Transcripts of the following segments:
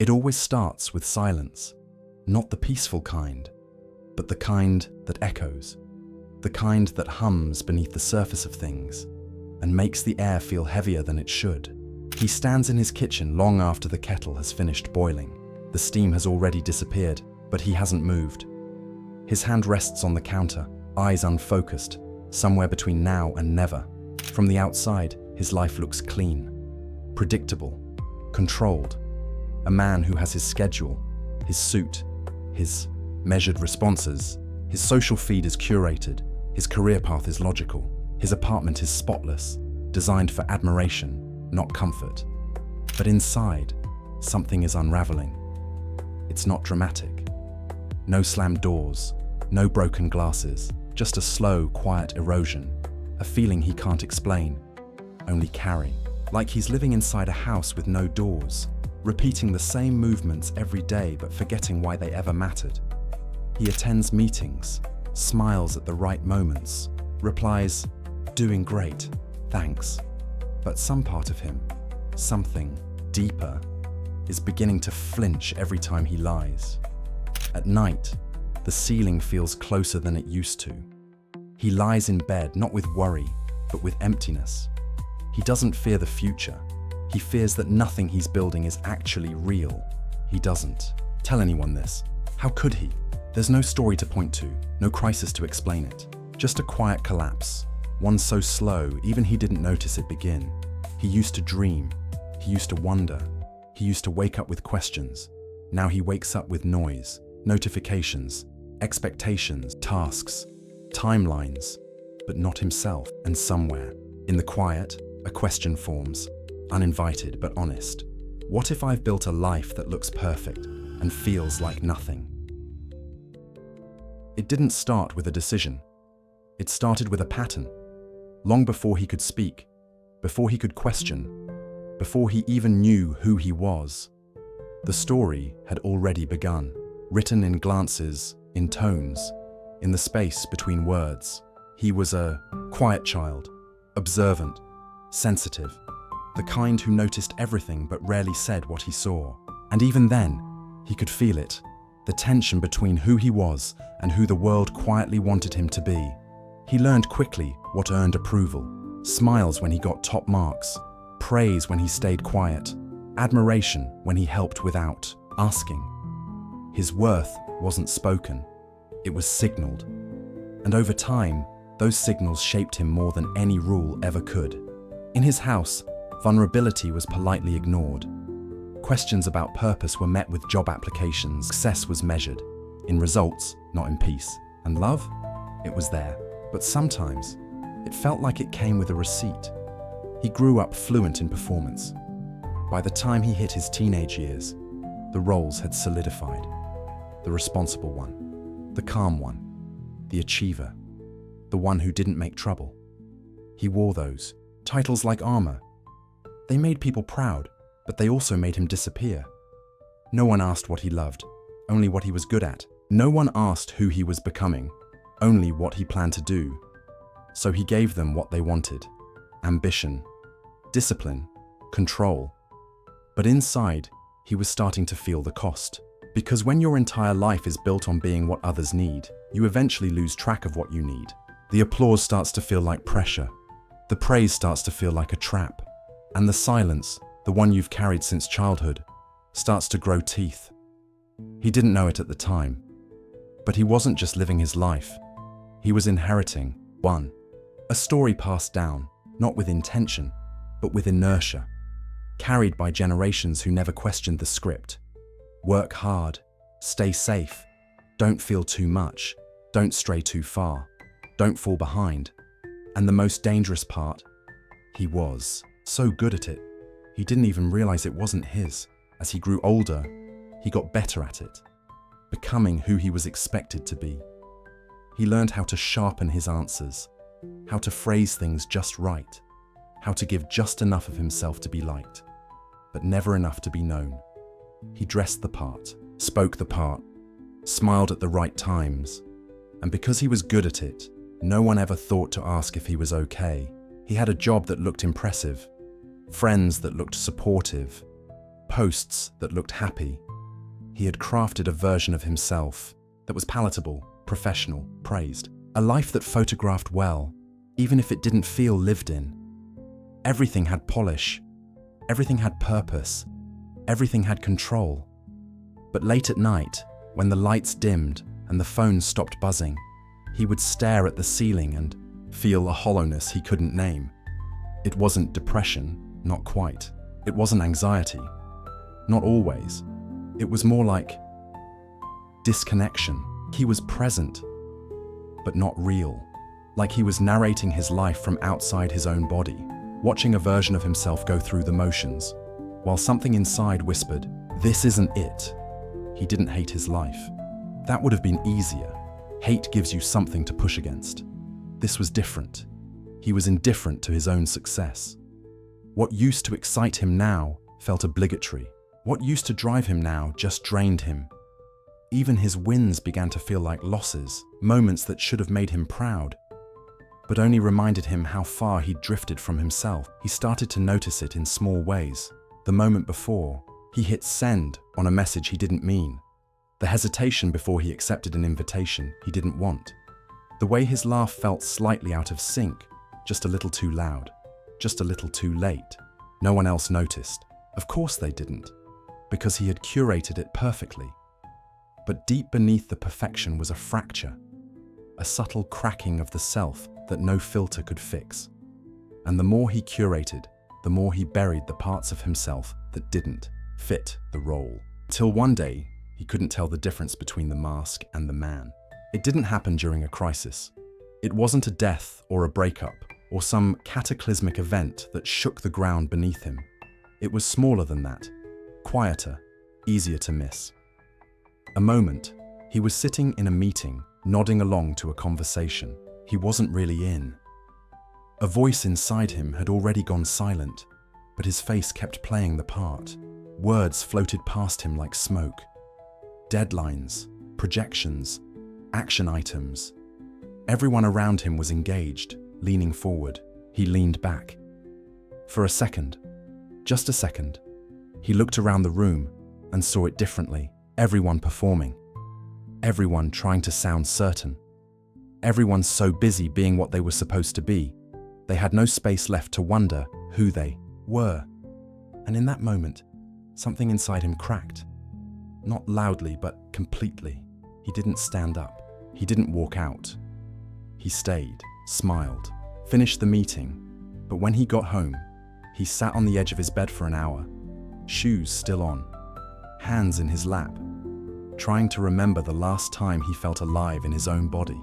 It always starts with silence, not the peaceful kind, but the kind that echoes, the kind that hums beneath the surface of things and makes the air feel heavier than it should. He stands in his kitchen long after the kettle has finished boiling. The steam has already disappeared, but he hasn't moved. His hand rests on the counter, eyes unfocused, somewhere between now and never. From the outside, his life looks clean, predictable, controlled. A man who has his schedule, his suit, his measured responses. His social feed is curated, his career path is logical, his apartment is spotless, designed for admiration, not comfort. But inside, something is unraveling. It's not dramatic. No slammed doors, no broken glasses, just a slow, quiet erosion, a feeling he can't explain, only carry. Like he's living inside a house with no doors, repeating the same movements every day but forgetting why they ever mattered. He attends meetings, smiles at the right moments, replies, "Doing great, thanks." But some part of him, something deeper, is beginning to flinch every time he lies. At night, the ceiling feels closer than it used to. He lies in bed not with worry, but with emptiness. He doesn't fear the future. He fears that nothing he's building is actually real. He doesn't tell anyone this. How could he? There's no story to point to, no crisis to explain it. Just a quiet collapse, one so slow even he didn't notice it begin. He used to dream. He used to wonder. He used to wake up with questions. Now he wakes up with noise, notifications, expectations, tasks, timelines, but not himself. And somewhere, in the quiet, a question forms, uninvited but honest. What if I've built a life that looks perfect and feels like nothing? It didn't start with a decision. It started with a pattern. Long before he could speak, before he could question, before he even knew who he was, the story had already begun, written in glances, in tones, in the space between words. He was a quiet child, observant, sensitive, the kind who noticed everything but rarely said what he saw. And even then, he could feel it, the tension between who he was and who the world quietly wanted him to be. He learned quickly what earned approval, smiles when he got top marks, praise when he stayed quiet, admiration when he helped without asking. His worth wasn't spoken, it was signaled. And over time, those signals shaped him more than any rule ever could. In his house, vulnerability was politely ignored. Questions about purpose were met with job applications. Success was measured in results, not in peace. And love? It was there. But sometimes, it felt like it came with a receipt. He grew up fluent in performance. By the time he hit his teenage years, the roles had solidified. The responsible one, the calm one, the achiever, the one who didn't make trouble. He wore those titles like armor. They made people proud, but they also made him disappear. No one asked what he loved, only what he was good at. No one asked who he was becoming, only what he planned to do. So he gave them what they wanted: ambition, discipline, control. But inside, he was starting to feel the cost. Because when your entire life is built on being what others need, you eventually lose track of what you need. The applause starts to feel like pressure. The praise starts to feel like a trap. And the silence, the one you've carried since childhood, starts to grow teeth. He didn't know it at the time, but he wasn't just living his life. He was inheriting a story passed down, not with intention, but with inertia, carried by generations who never questioned the script. Work hard, stay safe, don't feel too much, don't stray too far, don't fall behind. And the most dangerous part, he was so good at it, he didn't even realize it wasn't his. As he grew older, he got better at it, becoming who he was expected to be. He learned how to sharpen his answers, how to phrase things just right, how to give just enough of himself to be liked, but never enough to be known. He dressed the part, spoke the part, smiled at the right times, and because he was good at it, no one ever thought to ask if he was okay. He had a job that looked impressive, friends that looked supportive, posts that looked happy. He had crafted a version of himself that was palatable, professional, praised. A life that photographed well, even if it didn't feel lived in. Everything had polish. Everything had purpose. Everything had control. But late at night, when the lights dimmed and the phone stopped buzzing, he would stare at the ceiling and feel a hollowness he couldn't name. It wasn't depression, not quite. It wasn't anxiety, not always. It was more like disconnection. He was present, but not real. Like he was narrating his life from outside his own body, watching a version of himself go through the motions, while something inside whispered, "This isn't it." He didn't hate his life. That would have been easier. Hate gives you something to push against. This was different. He was indifferent to his own success. What used to excite him now felt obligatory. What used to drive him now just drained him. Even his wins began to feel like losses, moments that should have made him proud, but only reminded him how far he'd drifted from himself. He started to notice it in small ways. The moment before, he hit send on a message he didn't mean. The hesitation before he accepted an invitation he didn't want. The way his laugh felt slightly out of sync, just a little too loud, just a little too late. No one else noticed. Of course they didn't, because he had curated it perfectly. But deep beneath the perfection was a fracture, a subtle cracking of the self that no filter could fix. And the more he curated, the more he buried the parts of himself that didn't fit the role. Till one day, he couldn't tell the difference between the mask and the man. It didn't happen during a crisis. It wasn't a death or a breakup or some cataclysmic event that shook the ground beneath him. It was smaller than that, quieter, easier to miss. A moment, he was sitting in a meeting, nodding along to a conversation he wasn't really in. A voice inside him had already gone silent, but his face kept playing the part. Words floated past him like smoke. Deadlines, projections, action items. Everyone around him was engaged, leaning forward. He leaned back. For a second, just a second, he looked around the room and saw it differently. Everyone performing. Everyone trying to sound certain. Everyone so busy being what they were supposed to be, they had no space left to wonder who they were. And in that moment, something inside him cracked. Not loudly, but completely. He didn't stand up. He didn't walk out. He stayed, smiled, finished the meeting. But when he got home, he sat on the edge of his bed for an hour, shoes still on, hands in his lap, trying to remember the last time he felt alive in his own body.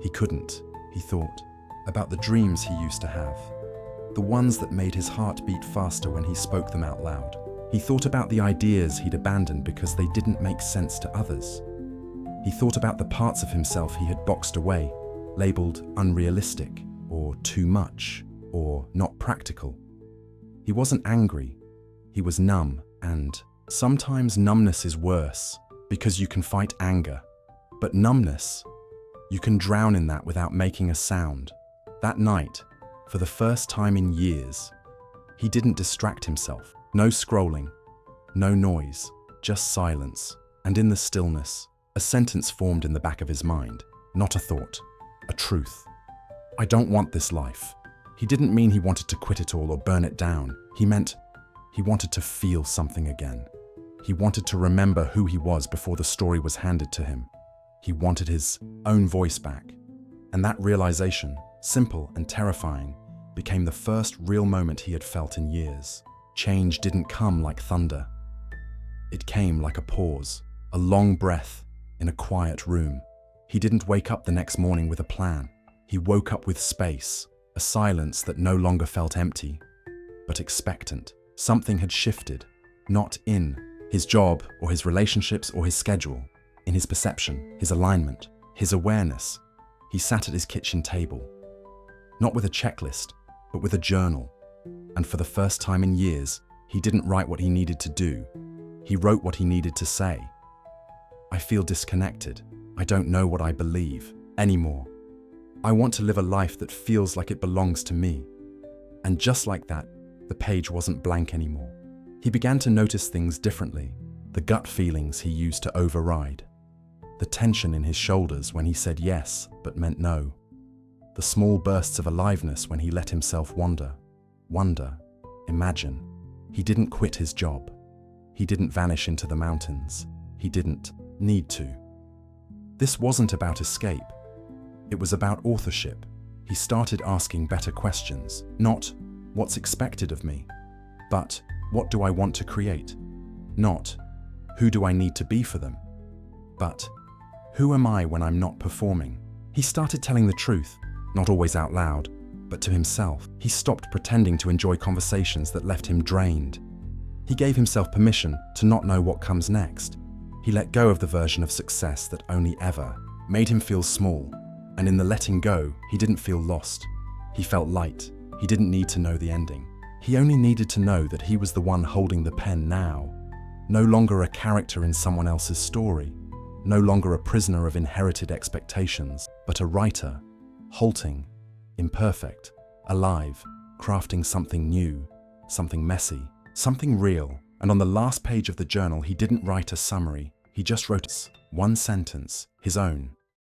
He couldn't, he thought, about the dreams he used to have, the ones that made his heart beat faster when he spoke them out loud. He thought about the ideas he'd abandoned because they didn't make sense to others. He thought about the parts of himself he had boxed away, labeled unrealistic, or too much, or not practical. He wasn't angry, he was numb, and sometimes numbness is worse because you can fight anger. But numbness, you can drown in that without making a sound. That night, for the first time in years, he didn't distract himself. No scrolling, no noise, just silence. And in the stillness, a sentence formed in the back of his mind. Not a thought, a truth. I don't want this life. He didn't mean he wanted to quit it all or burn it down. He meant he wanted to feel something again. He wanted to remember who he was before the story was handed to him. He wanted his own voice back. And that realization, simple and terrifying, became the first real moment he had felt in years. Change didn't come like thunder. It came like a pause, a long breath in a quiet room. He didn't wake up the next morning with a plan. He woke up with space, a silence that no longer felt empty, but expectant. Something had shifted, not in his job or his relationships or his schedule, in his perception, his alignment, his awareness. He sat at his kitchen table, not with a checklist, but with a journal. And for the first time in years, he didn't write what he needed to do. He wrote what he needed to say. I feel disconnected. I don't know what I believe anymore. I want to live a life that feels like it belongs to me. And just like that, the page wasn't blank anymore. He began to notice things differently, the gut feelings he used to override, the tension in his shoulders when he said yes but meant no, the small bursts of aliveness when he let himself wonder, imagine. He didn't quit his job. He didn't vanish into the mountains. He didn't need to. This wasn't about escape. It was about authorship. He started asking better questions, not what's expected of me, but what do I want to create? Not who do I need to be for them, but who am I when I'm not performing? He started telling the truth, not always out loud, but to himself. He stopped pretending to enjoy conversations that left him drained. He gave himself permission to not know what comes next. He let go of the version of success that only ever made him feel small, and in the letting go, he didn't feel lost. He felt light. He didn't need to know the ending. He only needed to know that he was the one holding the pen now, no longer a character in someone else's story, no longer a prisoner of inherited expectations, but a writer, halting, imperfect, alive, crafting something new, something messy, something real. And on the last page of the journal, he didn't write a summary. He just wrote one sentence, his own.